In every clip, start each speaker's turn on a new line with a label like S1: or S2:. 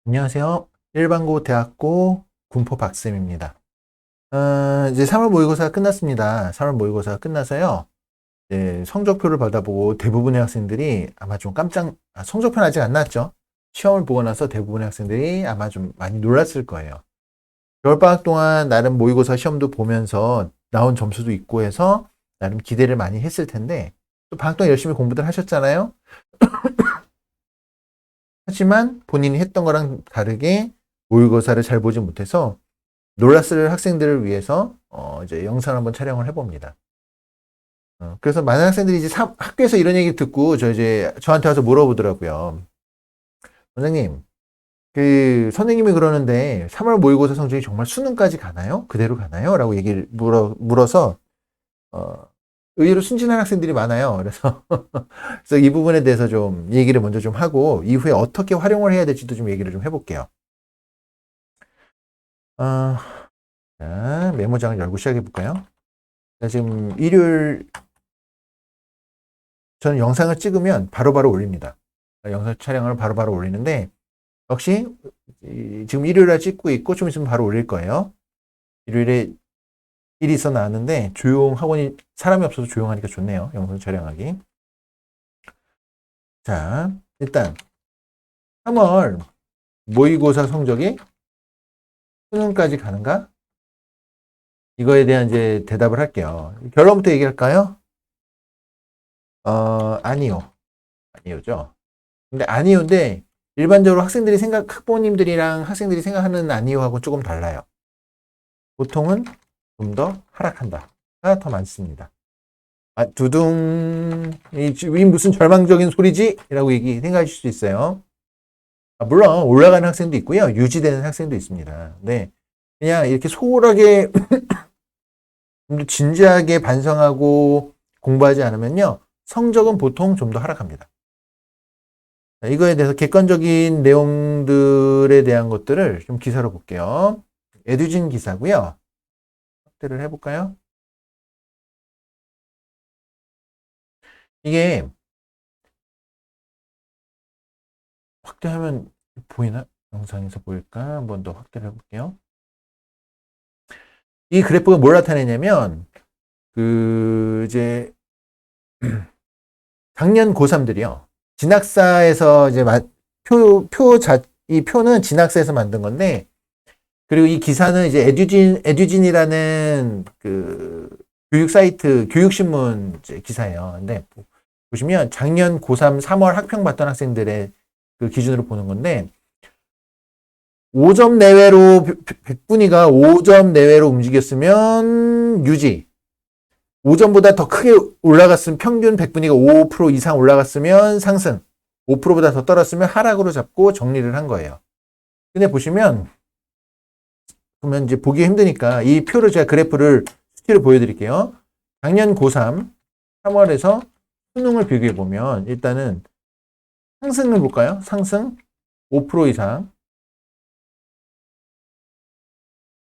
S1: 안녕하세요. 일반고 대학고 군포 박쌤입니다. 이제 3월 모의고사가 끝났습니다. 3월 모의고사가 끝나서요. 이제 성적표를 받아보고 대부분의 학생들이 아마 좀 성적표는 아직 안 나왔죠. 시험을 보고 나서 대부분의 학생들이 아마 좀 많이 놀랐을 거예요. 겨울방학 동안 나름 모의고사 시험도 보면서 나온 점수도 있고 해서 나름 기대를 많이 했을 텐데 또 방학 동안 열심히 공부들 하셨잖아요. 하지만 본인이 했던 거랑 다르게 모의고사를 잘 보지 못해서 놀랐을 학생들을 위해서 이제 영상을 한번 촬영을 해봅니다. 그래서 많은 학생들이 이제 학교에서 이런 얘기 듣고 저한테 와서 물어보더라고요. 선생님, 그 선생님이 그러는데 3월 모의고사 성적이 정말 수능까지 가나요? 그대로 가나요? 라고 얘기를 물어서 의외로 순진한 학생들이 많아요. 그래서 이 부분에 대해서 좀 얘기를 먼저 좀 하고 이후에 어떻게 활용을 해야 될지도 좀 얘기를 좀 해볼게요. 자, 메모장을 열고 시작해 볼까요? 지금 일요일 저는 영상을 찍으면 바로바로 올립니다. 영상 촬영을 바로바로 올리는데 역시 지금 일요일에 찍고 있고 좀 있으면 바로 올릴 거예요. 일요일에 일이 있어 나왔는데 학원이 사람이 없어서 조용하니까 좋네요. 영상 촬영하기. 자, 일단 3월 모의고사 성적이 수능까지 가는가? 이거에 대한 이제 대답을 할게요. 결론부터 얘기할까요? 아니요. 아니요죠. 근데 아니요인데 일반적으로 학부모님들이랑 학생들이 생각하는 아니요하고 조금 달라요. 보통은 좀 더 하락한다가 더 많습니다. 두둥, 이 무슨 절망적인 소리지? 라고 생각하실 수 있어요. 물론 올라가는 학생도 있고요. 유지되는 학생도 있습니다. 네. 그냥 이렇게 소홀하게 좀 더 진지하게 반성하고 공부하지 않으면요. 성적은 보통 좀 더 하락합니다. 이거에 대해서 객관적인 내용들에 대한 것들을 좀 기사로 볼게요. 에듀진 기사고요. 확대를 해볼까요? 이게 확대하면 보이나? 영상에서 보일까? 한번 더 확대를 해볼게요. 이 그래프가 뭘 나타내냐면 이제 작년 고3들이요. 진학사에서 이제 이 표는 진학사에서 만든 건데 그리고 이 기사는 이제 에듀진이라는 그 교육 사이트, 교육신문 기사예요. 근데 보시면 작년 고3 3월 학평 받던 학생들의 그 기준으로 보는 건데 5점 내외로 100분위가 5점 내외로 움직였으면 유지. 5점보다 더 크게 올라갔으면 평균 100분위가 5% 이상 올라갔으면 상승. 5%보다 더 떨어졌으면 하락으로 잡고 정리를 한 거예요. 근데 보시면 그러면 이제 보기 힘드니까 이 표를 제가 그래프를 수치를 보여드릴게요. 작년 고3 3월에서 수능을 비교해 보면 일단은 상승을 볼까요? 상승 5% 이상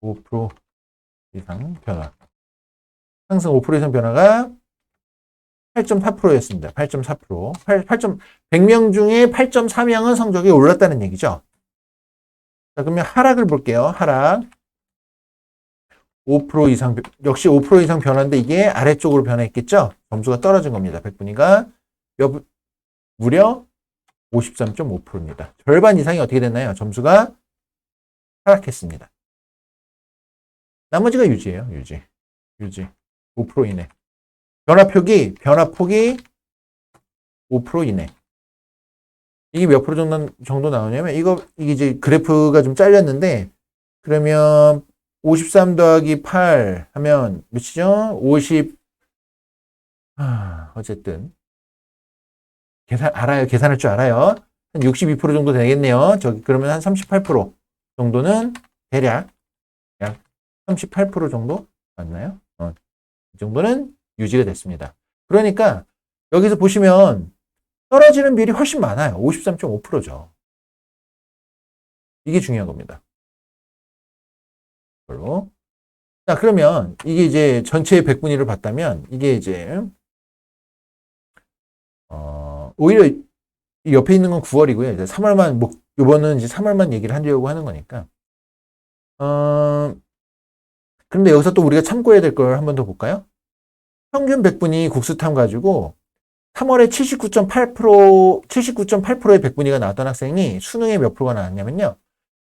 S1: 5% 이상 변화. 상승 5% 이상 변화가 8.4%였습니다. 8.4%. 100명 중에 8.4명은 성적이 올랐다는 얘기죠. 자, 그러면 하락을 볼게요. 하락. 5% 이상, 역시 5% 이상 변화인데 이게 아래쪽으로 변화했겠죠? 점수가 떨어진 겁니다. 100분위가 무려 53.5%입니다. 절반 이상이 어떻게 됐나요? 점수가 하락했습니다. 나머지가 유지예요. 유지. 5% 이내. 변화폭이 5% 이내. 이게 몇 프로 정도 나오냐면 이게 이제 그래프가 좀 잘렸는데 그러면 53 더하기 8 하면 몇이죠? 50 어쨌든 계산할 줄 알아요. 한 62% 정도 되겠네요. 그러면 한 38% 정도는 대략 약 38% 정도 맞나요? 이 정도는 유지가 됐습니다. 그러니까 여기서 보시면 떨어지는 비율이 훨씬 많아요. 53.5%죠. 이게 중요한 겁니다. 별로. 자, 그러면 이게 이제 전체 100분위를 봤다면 이게 이제 오히려 옆에 있는 건 9월이고요. 이제 3월만 요번은 이제 3월만 얘기를 하려고 하는 거니까. 그런데 여기서 또 우리가 참고해야 될 걸 한 번 더 볼까요? 평균 백분위 국수탐 가지고 3월에 79.8%의 백분위가 나왔던 학생이 수능에 몇 프로가 나왔냐면요.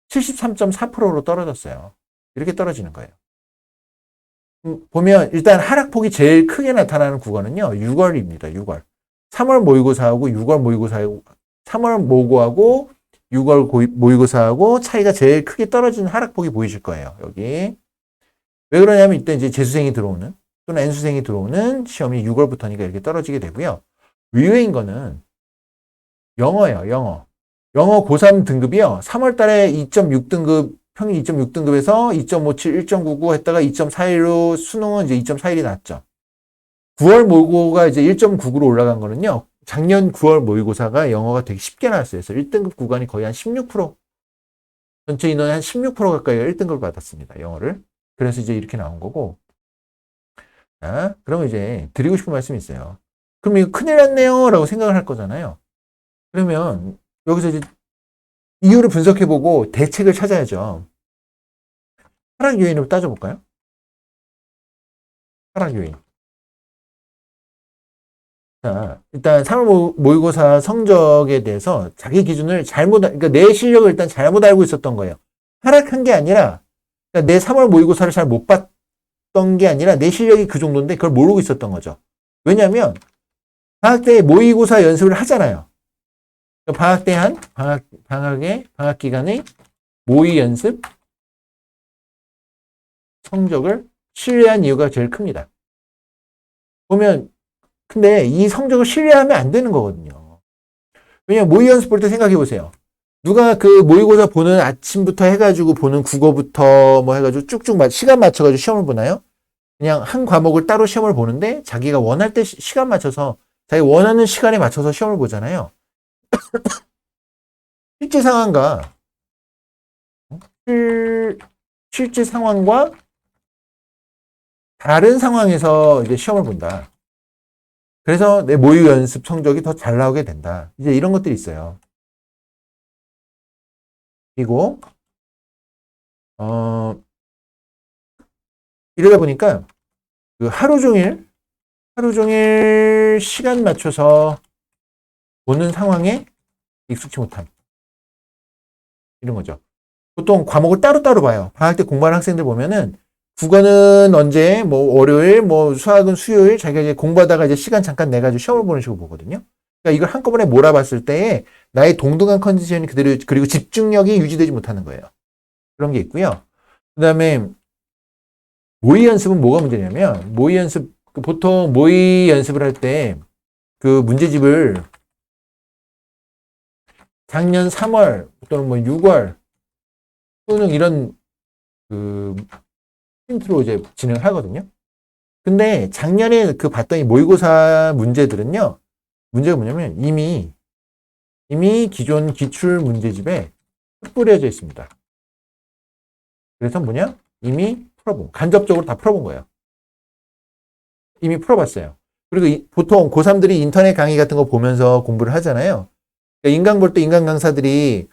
S1: 73.4%로 떨어졌어요. 이렇게 떨어지는 거예요. 보면 일단 하락폭이 제일 크게 나타나는 국어는요. 6월입니다. 6월. 3월 모의고사하고 6월 모의고사하고 3월 모고하고 6월 모의고사하고 차이가 제일 크게 떨어지는 하락폭이 보이실 거예요. 여기. 왜 그러냐면 이때 이제 재수생이 들어오는 또는 N수생이 들어오는 시험이 6월부터니까 이렇게 떨어지게 되고요. 의외인 거는 영어예요. 영어. 영어 고3 등급이요. 3월 달에 2.6등급, 평균 2.6등급에서 2.57, 1.99 했다가 2.41로 수능은 이제 2.41이 났죠. 9월 모의고가 이제 1.99로 올라간 거는요. 작년 9월 모의고사가 영어가 되게 쉽게 나왔어요. 그래서 1등급 구간이 거의 한 16%, 전체 인원의 한 16% 가까이가 1등급을 받았습니다. 영어를. 그래서 이제 이렇게 나온 거고. 자, 그러면 이제 드리고 싶은 말씀이 있어요. 그럼 이거 큰일 났네요. 라고 생각을 할 거잖아요. 그러면 여기서 이제 이유를 분석해보고 대책을 찾아야죠. 하락 요인으로 따져볼까요? 하락 요인. 자, 일단 3월 모의고사 성적에 대해서 자기 기준을 그러니까 내 실력을 일단 잘못 알고 있었던 거예요. 하락한 게 아니라, 그러니까 내 3월 모의고사를 잘 못 봤던 게 아니라 내 실력이 그 정도인데 그걸 모르고 있었던 거죠. 왜냐하면 방학 때 모의고사 연습을 하잖아요. 방학 때 방학 기간에 모의 연습 성적을 신뢰한 이유가 제일 큽니다. 보면, 근데 이 성적을 신뢰하면 안 되는 거거든요. 왜냐면 모의 연습 볼 때 생각해 보세요. 누가 그 모의고사 보는 아침부터 해가지고 보는 국어부터 뭐 해가지고 쭉쭉 시간 맞춰가지고 시험을 보나요? 그냥 한 과목을 따로 시험을 보는데 자기가 원할 때 시간 맞춰서 자기 원하는 시간에 맞춰서 시험을 보잖아요. 실제 상황과 실제 상황과 다른 상황에서 이제 시험을 본다. 그래서 내 모의 연습 성적이 더 잘 나오게 된다. 이제 이런 것들이 있어요. 그리고 이러다 보니까 그 하루 종일 시간 맞춰서 보는 상황에 익숙치 못함. 이런 거죠. 보통 과목을 따로따로 봐요. 방학 때 공부하는 학생들 보면은 국어는 언제, 뭐 월요일, 뭐 수학은 수요일, 자기가 이제 공부하다가 이제 시간 잠깐 내가지고 시험을 보는 식으로 보거든요. 그러니까 이걸 한꺼번에 몰아봤을 때에 나의 동등한 컨디션이 그대로, 그리고 집중력이 유지되지 못하는 거예요. 그런 게 있고요. 그 다음에 모의 연습은 뭐가 문제냐면, 모의 연습, 보통 모의 연습을 할 때 그 문제집을 작년 3월 또는 뭐 6월 수능 이런 그 힌트로 이제 진행을 하거든요. 근데 작년에 그 봤더니 모의고사 문제들은요, 문제가 뭐냐면 이미 기존 기출 문제집에 뿌려져 있습니다. 그래서 뭐냐? 이미 간접적으로 다 풀어본 거예요. 이미 풀어봤어요. 그리고 보통 고3들이 인터넷 강의 같은 거 보면서 공부를 하잖아요. 그러니까 인강 볼 때 인강 강사들이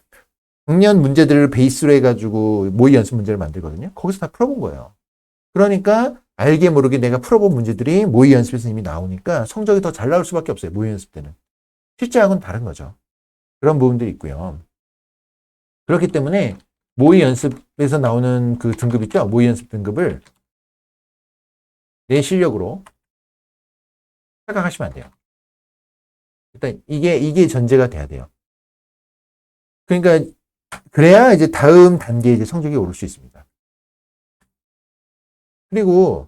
S1: 작년 문제들을 베이스로 해가지고 모의 연습 문제를 만들거든요. 거기서 다 풀어본 거예요. 그러니까 알게 모르게 내가 풀어본 문제들이 모의 연습에서 이미 나오니까 성적이 더 잘 나올 수밖에 없어요. 모의 연습 때는. 실제하고는 다른 거죠. 그런 부분들이 있고요. 그렇기 때문에 모의 연습에서 나오는 그 등급 있죠? 모의 연습 등급을 내 실력으로 생각하시면 안 돼요. 일단 이게 전제가 돼야 돼요. 그러니까 그래야 이제 다음 단계에 이제 성적이 오를 수 있습니다. 그리고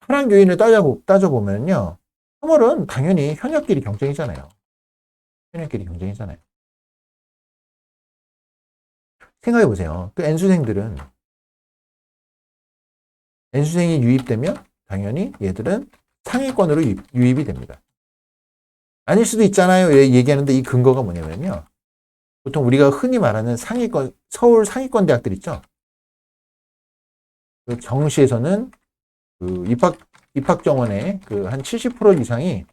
S1: 하락 요인을 따져보면요. 3월은 당연히 현역끼리 경쟁이잖아요. 현역끼리 경쟁이잖아요. 생각해보세요. 그 N수생이 유입되면 당연히 얘들은 상위권으로 유입이 됩니다. 아닐 수도 있잖아요. 얘기하는데 이 근거가 뭐냐면요. 보통 우리가 흔히 말하는 상위권, 서울 상위권 대학들 있죠. 그 정시에서는 그 입학 정원의 그 한 70% 이상이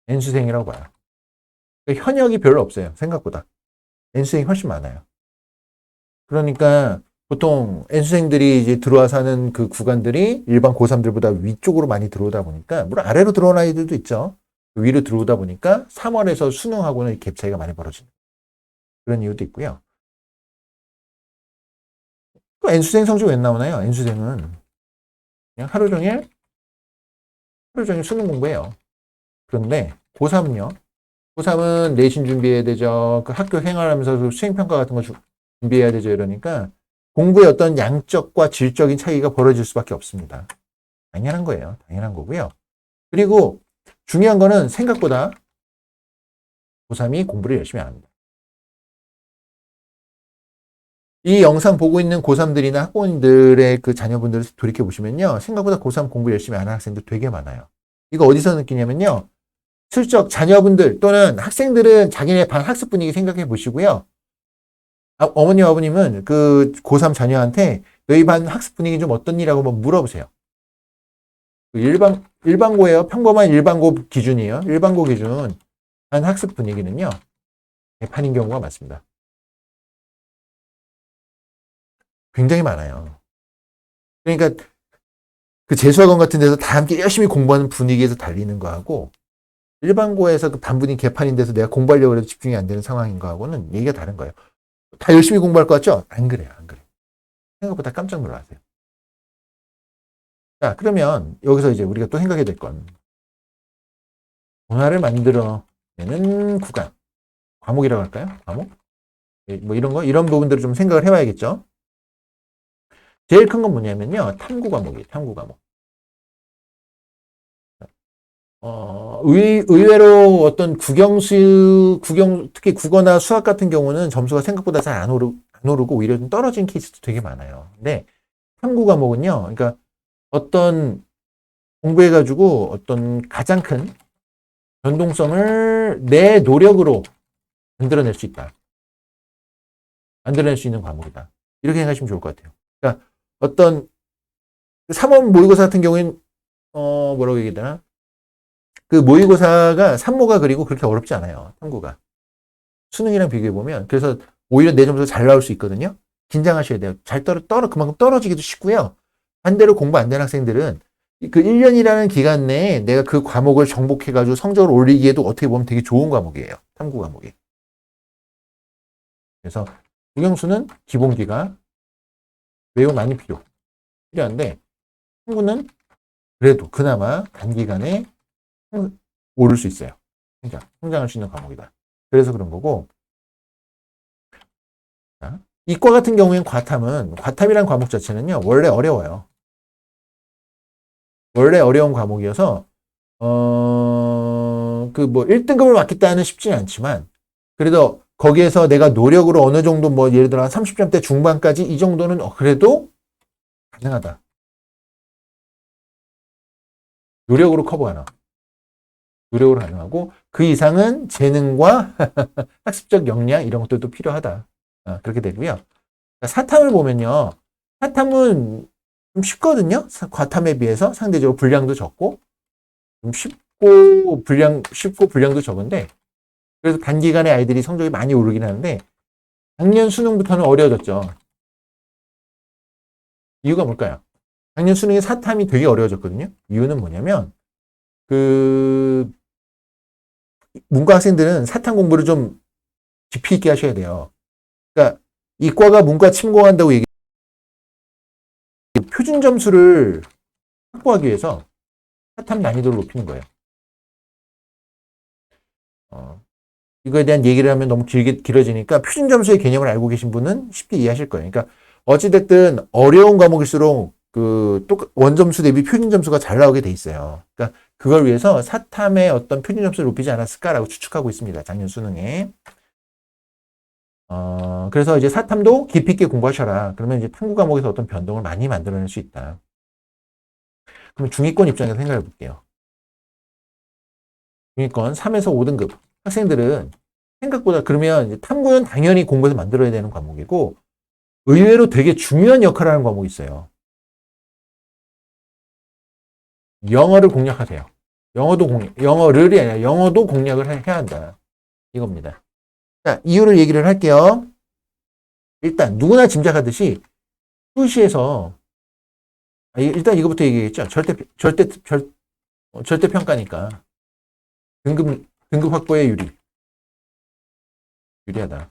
S1: N수생이라고 봐요. 현역이 별로 없어요. 생각보다. N수생이 훨씬 많아요. 그러니까 보통 N수생들이 이제 들어와서 하는 그 구간들이 일반 고3들보다 위쪽으로 많이 들어오다 보니까, 물론 아래로 들어온 아이들도 있죠. 위로 들어오다 보니까 3월에서 수능하고는 갭 차이가 많이 벌어지는 그런 이유도 있고요. 또 N수생 성적이 왜 나오나요? N수생은 그냥 하루 종일 수능 공부해요. 그런데 고3은요. 고3은 내신 준비해야 되죠. 그 학교 생활하면서 수행평가 같은 거 준비해야 되죠. 이러니까 공부의 어떤 양적과 질적인 차이가 벌어질 수밖에 없습니다. 당연한 거예요. 당연한 거고요. 그리고 중요한 거는 생각보다 고3이 공부를 열심히 안 합니다. 이 영상 보고 있는 고3들이나 학부모님들의 그 자녀분들을 돌이켜보시면요. 생각보다 고3 공부 열심히 안 하는 학생들 되게 많아요. 이거 어디서 느끼냐면요. 슬쩍 자녀분들 또는 학생들은 자기네 반 학습 분위기 생각해 보시고요. 어머님, 아버님은 그 고3 자녀한테 너희 반 학습 분위기 좀 어떻니라고 한번 물어보세요. 일반고예요. 평범한 일반고 기준이에요. 일반고 기준. 반 학습 분위기는요. 개판인 경우가 많습니다. 굉장히 많아요. 그러니까 그 재수학원 같은 데서 다 함께 열심히 공부하는 분위기에서 달리는 거하고 일반고에서 그 반분이 개판인 데서 내가 공부하려고 해도 집중이 안 되는 상황인 거하고는 얘기가 다른 거예요. 다 열심히 공부할 것 같죠? 안 그래요. 안 그래요. 생각보다 깜짝 놀라세요. 자, 그러면 여기서 이제 우리가 또 생각해야 될 건 문화를 만들어내는 구간. 과목이라고 할까요? 과목? 뭐 이런 거? 이런 부분들을 좀 생각을 해봐야겠죠? 제일 큰 건 뭐냐면요. 탐구 과목이에요. 탐구 과목. 의외로 어떤 특히 국어나 수학 같은 경우는 점수가 생각보다 잘 안 오르고 오히려 좀 떨어진 케이스도 되게 많아요. 근데 탐구 과목은요, 그러니까 어떤 공부해가지고 어떤 가장 큰 변동성을 내 노력으로 만들어낼 수 있다. 만들어낼 수 있는 과목이다. 이렇게 생각하시면 좋을 것 같아요. 그러니까 어떤 3월 모의고사 같은 경우에는, 뭐라고 얘기해야 되나? 그 모의고사가 산모가 그리고 그렇게 어렵지 않아요. 탐구가. 수능이랑 비교해보면. 그래서 오히려 내 점수가 잘 나올 수 있거든요. 긴장하셔야 돼요. 그만큼 떨어지기도 쉽고요. 반대로 공부 안 되는 학생들은 그 1년이라는 기간 내에 내가 그 과목을 정복해가지고 성적을 올리기에도 어떻게 보면 되게 좋은 과목이에요. 탐구 과목이. 그래서 국영수는 기본기가 매우 많이 필요한데 탐구는 그래도 그나마 단기간에 오를 수 있어요. 성장할 수 있는 과목이다. 그래서 그런 거고. 자, 이과 같은 경우엔 과탐이라는 과목 자체는요, 원래 어려워요. 원래 어려운 과목이어서, 그 뭐 1등급을 맞겠다는 쉽지는 않지만, 그래도 거기에서 내가 노력으로 어느 정도 뭐 예를 들어 한 30점대 중반까지 이 정도는 그래도 가능하다. 노력으로 커버하나. 노력으로 가능하고, 그 이상은 재능과 학습적 역량 이런 것들도 필요하다. 그렇게 되고요. 사탐을 보면요. 사탐은 좀 쉽거든요. 과탐에 비해서 상대적으로 분량도 적고 좀 쉽고 분량도 적은데 그래서 단기간에 아이들이 성적이 많이 오르긴 하는데 작년 수능부터는 어려워졌죠. 이유가 뭘까요? 작년 수능에 사탐이 되게 어려워졌거든요. 이유는 뭐냐면 그 문과 학생들은 사탐 공부를 좀 깊이 있게 하셔야 돼요. 그러니까 이과가 문과 침공한다고 얘기 표준 점수를 확보하기 위해서 사탐 난이도를 높이는 거예요. 이거에 대한 얘기를 하면 너무 길어지니까 표준 점수의 개념을 알고 계신 분은 쉽게 이해하실 거예요. 그러니까 어찌됐든 어려운 과목일수록 그 원점수 대비 표준 점수가 잘 나오게 돼 있어요. 그러니까 그걸 위해서 사탐의 어떤 표준 점수를 높이지 않았을까라고 추측하고 있습니다. 작년 수능에. 그래서 이제 사탐도 깊이 있게 공부하셔라. 그러면 이제 탐구 과목에서 어떤 변동을 많이 만들어낼 수 있다. 그럼 중위권 입장에서 생각해 볼게요. 중위권 3에서 5등급 학생들은 생각보다 그러면 이제 탐구는 당연히 공부해서 만들어야 되는 과목이고 의외로 되게 중요한 역할을 하는 과목이 있어요. 영어를 공략하세요. 영어를이 아니라 영어도 공략을 해야 한다. 이겁니다. 자, 이유를 얘기를 할게요. 일단 누구나 짐작하듯이 수시에서 일단 이거부터 얘기했죠. 절대 평가니까 등급 확보에 유리하다.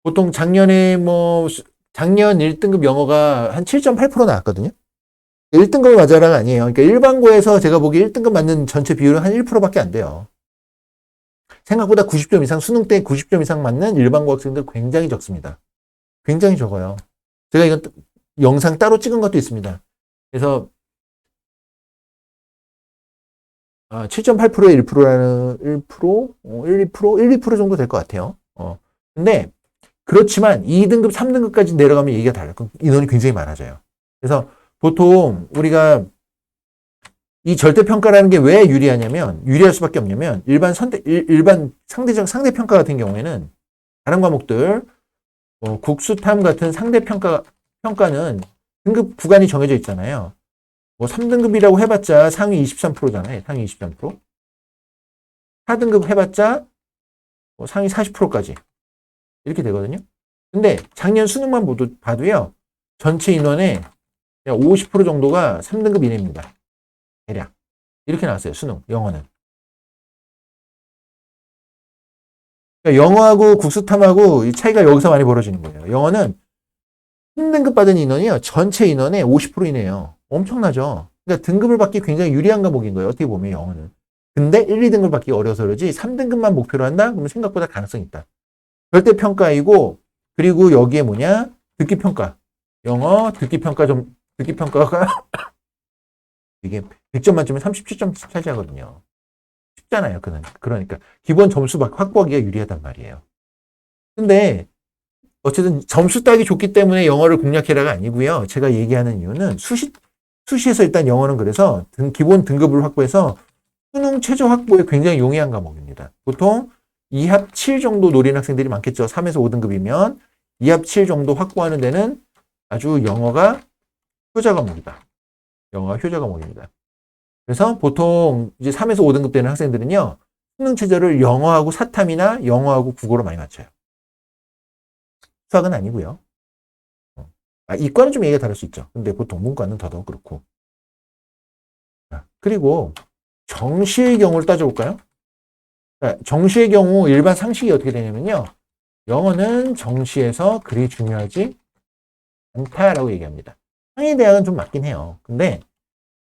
S1: 보통 작년에 작년 1등급 영어가 한 7.8% 나왔거든요. 1등급을 맞아라가 아니에요. 그러니까 일반고에서 제가 보기 1등급 맞는 전체 비율은 한 1%밖에 안 돼요. 생각보다 90점 이상, 수능 때 90점 이상 맞는 일반고 학생들 굉장히 적습니다. 굉장히 적어요. 제가 이건 영상 따로 찍은 것도 있습니다. 그래서 7.8%에 1%라는 1%, 2% 정도 될 것 같아요. 근데 그렇지만 2등급, 3등급까지 내려가면 얘기가 달라요. 인원이 굉장히 많아져요. 그래서 보통 우리가 이 절대평가라는 게 왜 유리할 수밖에 없냐면 일반 상대평가 같은 경우에는 다른 과목들 국수탐 같은 상대평가는 등급 구간이 정해져 있잖아요. 3등급이라고 해봤자 상위 23%잖아요. 상위 23%. 4등급 해봤자 상위 40%까지 이렇게 되거든요. 근데 작년 수능만 봐도요. 전체 인원의 50% 정도가 3등급 이내입니다. 대략. 이렇게 나왔어요. 수능, 영어는. 그러니까 영어하고 국수탐하고 이 차이가 여기서 많이 벌어지는 거예요. 영어는 3등급 받은 인원이요. 전체 인원의 50% 이내예요. 엄청나죠. 그러니까 등급을 받기 굉장히 유리한 과목인 거예요. 어떻게 보면 영어는. 근데 1, 2등급 받기 어려서 그러지 3등급만 목표로 한다? 그러면 생각보다 가능성이 있다. 절대평가이고 그리고 여기에 듣기평가. 영어 듣기평가가 이게 100점 만점에 37점 차지하거든요. 쉽잖아요. 그러니까 기본 점수 확보하기가 유리하단 말이에요. 근데 어쨌든 점수 따기 좋기 때문에 영어를 공략해라가 아니고요. 제가 얘기하는 이유는 수시에서 일단 영어는 그래서 기본 등급을 확보해서 수능 최저 확보에 굉장히 용이한 과목입니다. 보통 2합 7 정도 노리는 학생들이 많겠죠. 3에서 5등급이면 2합 7 정도 확보하는 데는 아주 영어가 효자 과목이다. 영어가 효자 과목입니다. 그래서 보통 이제 3에서 5등급 되는 학생들은요. 수능 최저를 영어하고 사탐이나 영어하고 국어로 많이 맞춰요. 수학은 아니고요. 이과는 좀 얘기가 다를 수 있죠. 근데 보통 문과는 더더욱 그렇고. 그리고 정시의 경우를 따져볼까요? 정시의 경우 일반 상식이 어떻게 되냐면요. 영어는 정시에서 그리 중요하지 않다라고 얘기합니다. 상위 대학은 좀 맞긴 해요. 근데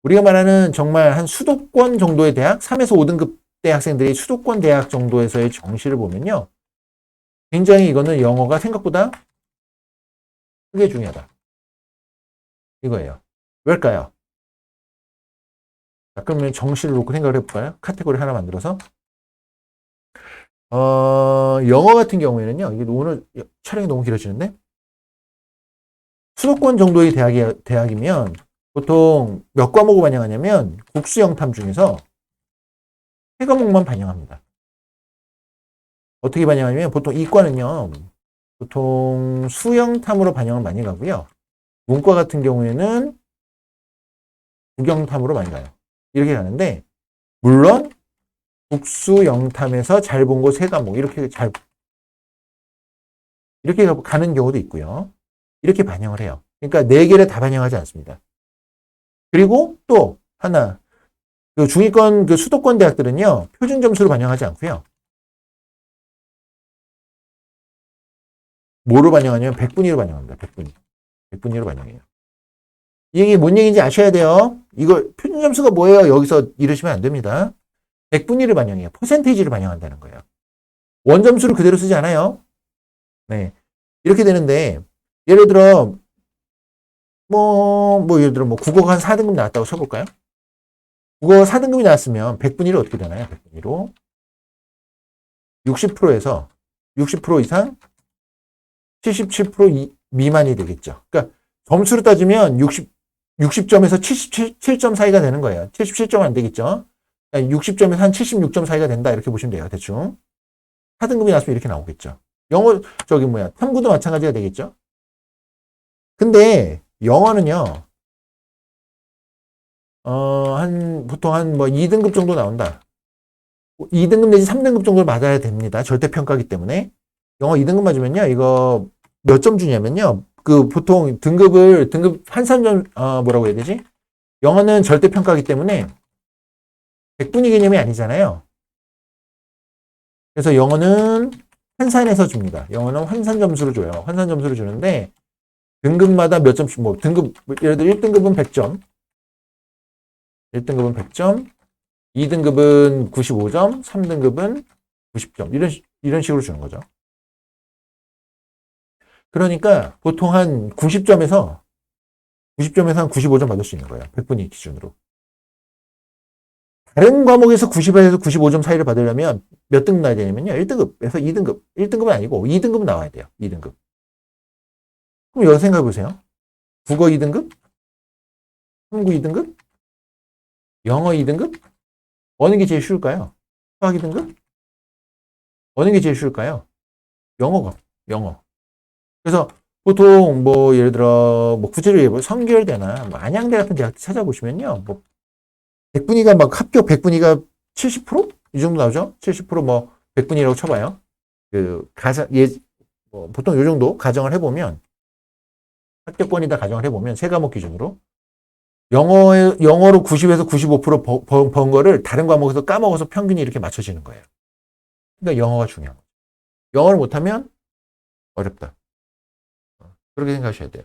S1: 우리가 말하는 정말 한 수도권 정도의 대학, 3에서 5등급 대 학생들이 수도권 대학 정도에서의 정시를 보면요. 굉장히 이거는 영어가 생각보다 크게 중요하다. 이거예요. 왜일까요? 자, 그러면 정시를 놓고 생각을 해볼까요? 카테고리 하나 만들어서. 영어 같은 경우에는요. 이게 오늘 촬영이 너무 길어지는데. 수도권 정도의 대학이면 보통 몇 과목을 반영하냐면 국수 영탐 중에서 3과목만 반영합니다. 어떻게 반영하냐면 보통 이과는요. 보통 수영탐으로 반영을 많이 가고요. 문과 같은 경우에는 국영탐으로 많이 가요. 이렇게 가는데 물론 국수 영탐에서 잘 본 거 3과목 이렇게 가는 경우도 있고요. 이렇게 반영을 해요. 그러니까 4개를 다 반영하지 않습니다. 그리고 또 하나 그 중위권 그 수도권 대학들은요. 표준 점수로 반영하지 않고요. 뭐로 반영하냐면 100분위로 반영합니다. 100분위로 반영해요. 이게 뭔 얘기인지 아셔야 돼요. 이거 표준 점수가 뭐예요? 여기서 이러시면 안 됩니다. 100분위를 반영해요. 퍼센테이지를 반영한다는 거예요. 원점수를 그대로 쓰지 않아요. 네. 이렇게 되는데 예를 들어 예를 들어 국어가 한 4등급 나왔다고 쳐볼까요? 국어 4등급이 나왔으면 100분위로 어떻게 되나요? 100분위로 60%에서 60% 이상 77% 미만이 되겠죠. 그러니까 점수로 따지면 60점에서 77점 사이가 되는 거예요. 77점 안 되겠죠. 60점에서 한 76점 사이가 된다. 이렇게 보시면 돼요. 대충. 4등급이 나왔으면 이렇게 나오겠죠. 영어, 탐구도 마찬가지가 되겠죠. 근데 영어는요, 보통 한 2등급 정도 나온다. 2등급 내지 3등급 정도를 맞아야 됩니다. 절대평가기 때문에. 영어 2등급 맞으면요, 이거 몇 점 주냐면요, 그 보통 등급 환산점, 뭐라고 해야 되지? 영어는 절대평가기 때문에 100분위 개념이 아니잖아요. 그래서 영어는 환산해서 줍니다. 영어는 환산 점수를 줘요. 환산 점수를 주는데, 등급마다 몇 점씩, 뭐, 예를 들어 1등급은 100점, 1등급은 100점, 2등급은 95점, 3등급은 90점. 이런 식으로 주는 거죠. 그러니까 보통 한 90점에서 한 95점 받을 수 있는 거예요. 100분위 기준으로. 다른 과목에서 90에서 95점 사이를 받으려면 몇 등급 나야 되냐면요. 1등급에서 2등급. 1등급은 아니고 2등급은 나와야 돼요. 2등급. 그럼 여기서 생각해 보세요. 국어 2등급? 한국 2등급? 영어 2등급? 어느 게 제일 쉬울까요? 수학 2등급? 어느 게 제일 쉬울까요? 영어. 그래서 보통 뭐 예를 들어 뭐 구체적으로 뭐 성결대나 뭐 안양대 같은 대학 찾아보시면요. 뭐 100분위가 막 합격 100분위가 70%? 이 정도 나오죠? 70%뭐 100분위라고 쳐봐요. 그 가정 뭐 보통 이 정도 가정을 해보면 합격권이다 가정을 해보면 세 과목 기준으로 영어로 90에서 95% 번 거를 다른 과목에서 까먹어서 평균이 이렇게 맞춰지는 거예요. 그러니까 영어가 중요한 거예요. 영어를 못하면 어렵다. 그렇게 생각하셔야 돼요.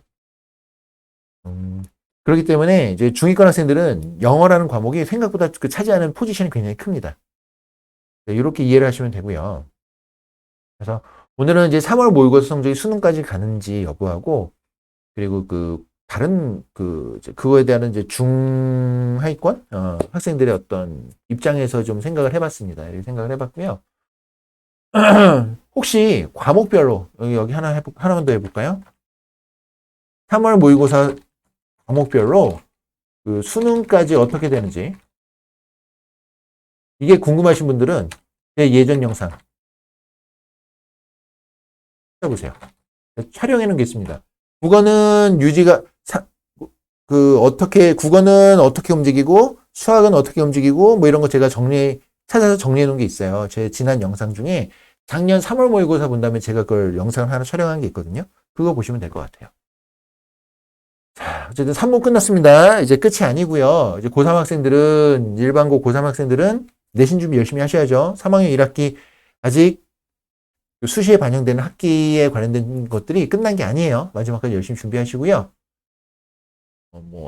S1: 그렇기 때문에 이제 중위권 학생들은 영어라는 과목이 생각보다 그 차지하는 포지션이 굉장히 큽니다. 이렇게 이해를 하시면 되고요. 그래서 오늘은 이제 3월 모의고사 성적이 수능까지 가는지 여부하고, 그리고 다른 그거에 대한 이제 중하위권 학생들의 어떤 입장에서 좀 생각을 해봤습니다. 이렇게 생각을 해봤고요. 혹시 과목별로 여기 하나만 더 해볼까요? 3월 모의고사 과목별로 그 수능까지 어떻게 되는지 이게 궁금하신 분들은 제 예전 영상 찾아보세요. 촬영해 놓은 게 있습니다. 국어는 국어는 어떻게 움직이고 수학은 어떻게 움직이고 뭐 이런 거 제가 찾아서 정리해 놓은 게 있어요. 제 지난 영상 중에 작년 3월 모의고사 본 다음에 제가 그걸 영상을 하나 촬영한 게 있거든요. 그거 보시면 될 것 같아요. 자, 어쨌든 3모 끝났습니다. 이제 끝이 아니고요. 이제 고3 학생들은, 일반고 고3 학생들은 내신 준비 열심히 하셔야죠. 3학년 1학기 아직 수시에 반영되는 학기에 관련된 것들이 끝난 게 아니에요. 마지막까지 열심히 준비하시고요.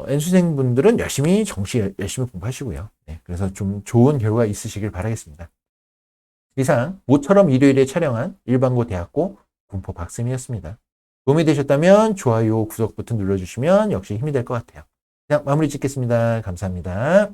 S1: N수생분들은 열심히 공부하시고요. 네, 그래서 좀 좋은 결과 있으시길 바라겠습니다. 이상 모처럼 일요일에 촬영한 일반고 대학고 군포 박쌤이었습니다. 도움이 되셨다면 좋아요, 구독 버튼 눌러주시면 역시 힘이 될 것 같아요. 그냥 마무리 짓겠습니다. 감사합니다.